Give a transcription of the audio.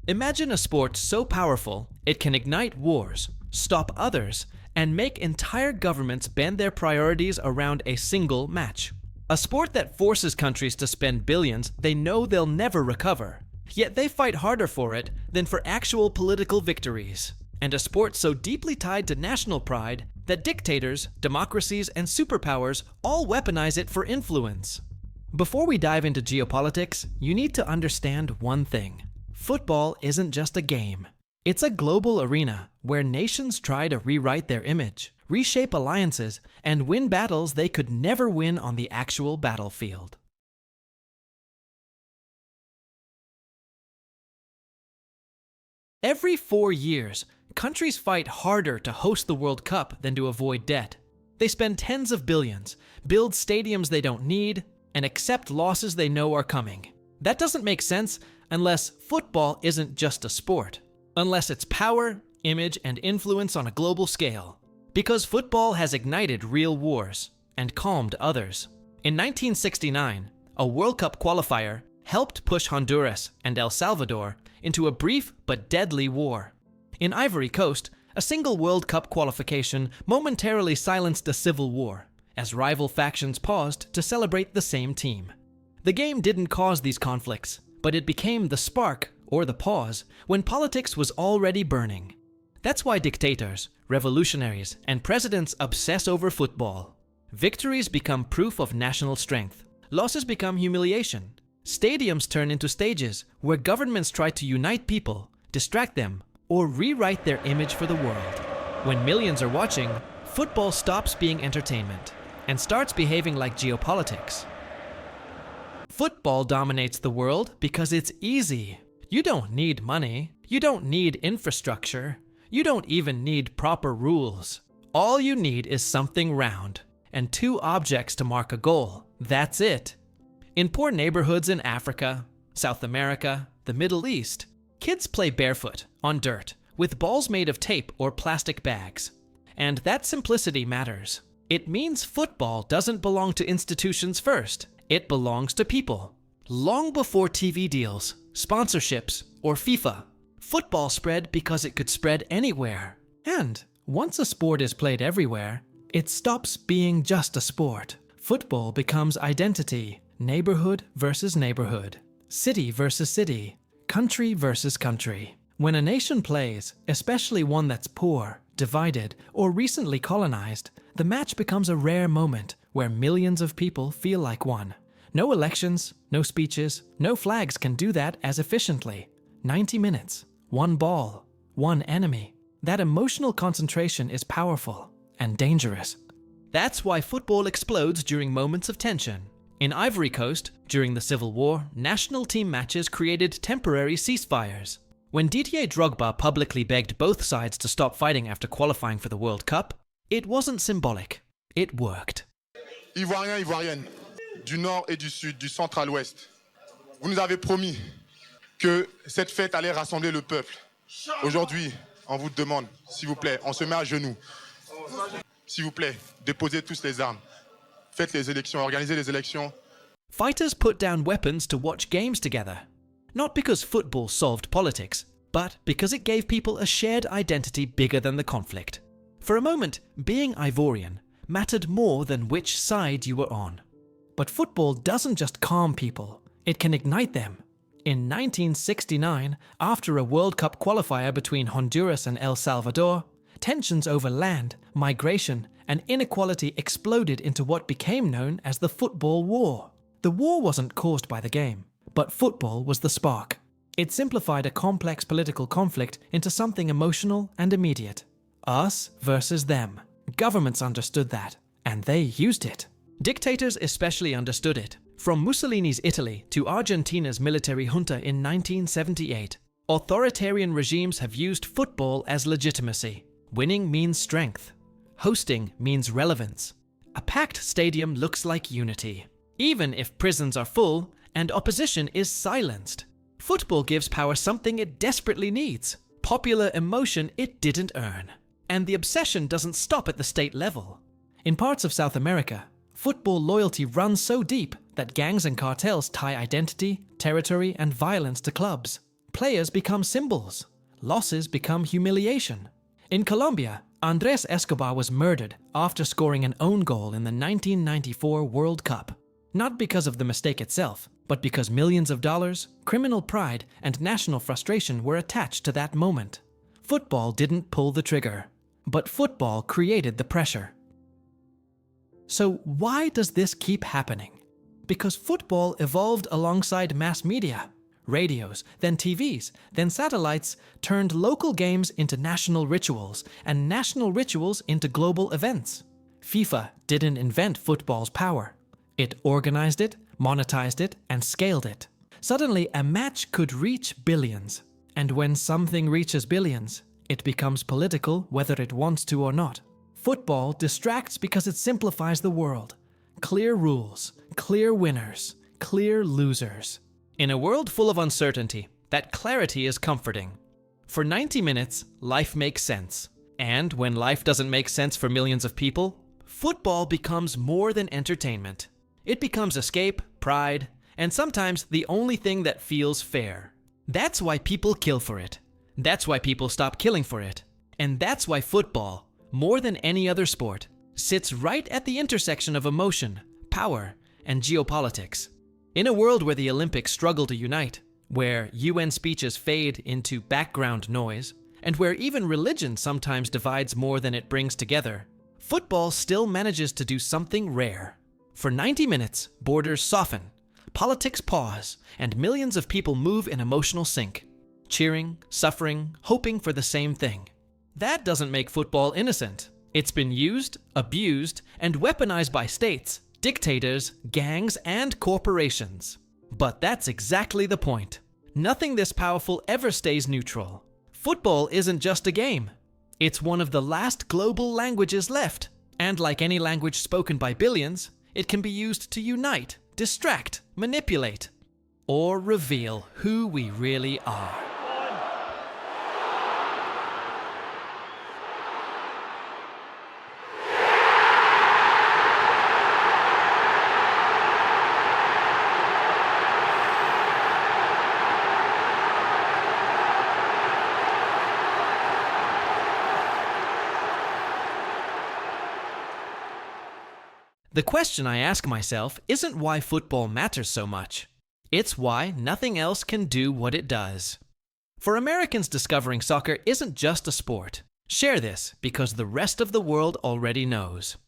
Imagine a sport so powerful it can ignite wars, stop others, and make entire governments bend their priorities around a single match. A sport that forces countries to spend billions they know they'll never recover, yet they fight harder for it than for actual political victories. And a sport so deeply tied to national pride that dictators, democracies, and superpowers all weaponize it for influence. Before we dive into geopolitics, you need to understand one thing. Football isn't just a game. It's a global arena where nations try to rewrite their image, reshape alliances, and win battles they could never win on the actual battlefield. Every 4 years, countries fight harder to host the World Cup than to avoid debt. They spend tens of billions, build stadiums they don't need, and accept losses they know are coming. That doesn't make sense unless football isn't just a sport, unless it's power, image, and influence on a global scale. Because football has ignited real wars and calmed others. In 1969, a World Cup qualifier helped push Honduras and El Salvador into a brief but deadly war. In Ivory Coast, a single World Cup qualification momentarily silenced a civil war, as rival factions paused to celebrate the same team. The game didn't cause these conflicts, but it became the spark, or the pause, when politics was already burning. That's why dictators, revolutionaries, and presidents obsess over football. Victories become proof of national strength. Losses become humiliation. Stadiums turn into stages where governments try to unite people, distract them, or rewrite their image for the world. When millions are watching, football stops being entertainment and starts behaving like geopolitics. Football dominates the world because it's easy. You don't need money. You don't need infrastructure. You don't even need proper rules. All you need is something round and 2 objects to mark a goal. That's it. In poor neighborhoods in Africa, South America, the Middle East, kids play barefoot on dirt with balls made of tape or plastic bags. And that simplicity matters. It means football doesn't belong to institutions first. It belongs to people. Long before TV deals, sponsorships, or FIFA, football spread because it could spread anywhere. And once a sport is played everywhere, it stops being just a sport. Football becomes identity, neighborhood versus neighborhood, city versus city, country versus country. When a nation plays, especially one that's poor, divided, or recently colonized, the match becomes a rare moment where millions of people feel like one. No elections, no speeches, no flags can do that as efficiently. 90 minutes, one ball, one enemy. That emotional concentration is powerful and dangerous. That's why football explodes during moments of tension. In Ivory Coast, during the Civil War, national team matches created temporary ceasefires. When Didier Drogba publicly begged both sides to stop fighting after qualifying for the World Cup, it wasn't symbolic. It worked. Ivoiriens, Ivoiriennes, du Nord et du Sud, du Centre à l'Ouest, vous nous avez promis que cette fête allait rassembler le peuple. Aujourd'hui, on vous demande, s'il vous plaît, on se met à genoux. S'il vous plaît, déposez tous les armes. Faites les élections, organisez les élections. Fighters put down weapons to watch games together. Not because football solved politics, but because it gave people a shared identity bigger than the conflict. For a moment, being Ivorian mattered more than which side you were on. But football doesn't just calm people, it can ignite them. In 1969, after a World Cup qualifier between Honduras and El Salvador, tensions over land, migration, and inequality exploded into what became known as the Football War. The war wasn't caused by the game, but football was the spark. It simplified a complex political conflict into something emotional and immediate. Us versus them. Governments understood that, and they used it. Dictators especially understood it. From Mussolini's Italy to Argentina's military junta in 1978, authoritarian regimes have used football as legitimacy. Winning means strength. Hosting means relevance. A packed stadium looks like unity, even if prisons are full and opposition is silenced. Football gives power something it desperately needs, popular emotion it didn't earn. And the obsession doesn't stop at the state level. In parts of South America, football loyalty runs so deep that gangs and cartels tie identity, territory, and violence to clubs. players become symbols. Losses become humiliation. In Colombia, Andrés Escobar was murdered after scoring an own goal in the 1994 World Cup. Not because of the mistake itself, but because millions of dollars, criminal pride, and national frustration were attached to that moment. Football didn't pull the trigger, but football created the pressure. So why does this keep happening? Because football evolved alongside mass media. Radios, then TVs, then satellites turned local games into national rituals, and national rituals into global events. FIFA didn't invent football's power. It organized it, monetized it, and scaled it. Suddenly, a match could reach billions. And when something reaches billions, it becomes political whether it wants to or not. Football distracts because it simplifies the world. Clear rules, clear winners, clear losers. In a world full of uncertainty, that clarity is comforting. For 90 minutes, life makes sense. And when life doesn't make sense for millions of people, football becomes more than entertainment. It becomes escape, pride, and sometimes the only thing that feels fair. That's why people kill for it. That's why people stop killing for it. And that's why football, more than any other sport, sits right at the intersection of emotion, power, and geopolitics. In a world where the Olympics struggle to unite, where UN speeches fade into background noise, and where even religion sometimes divides more than it brings together, football still manages to do something rare. For 90 minutes, borders soften, politics pause, and millions of people move in emotional sync, cheering, suffering, hoping for the same thing. That doesn't make football innocent. It's been used, abused, and weaponized by states, dictators, gangs, and corporations. But that's exactly the point. Nothing this powerful ever stays neutral. Football isn't just a game. It's one of the last global languages left. And like any language spoken by billions, it can be used to unite, distract, manipulate, or reveal who we really are. The question I ask myself isn't why football matters so much. It's why nothing else can do what it does. For Americans, discovering soccer isn't just a sport. Share this because the rest of the world already knows.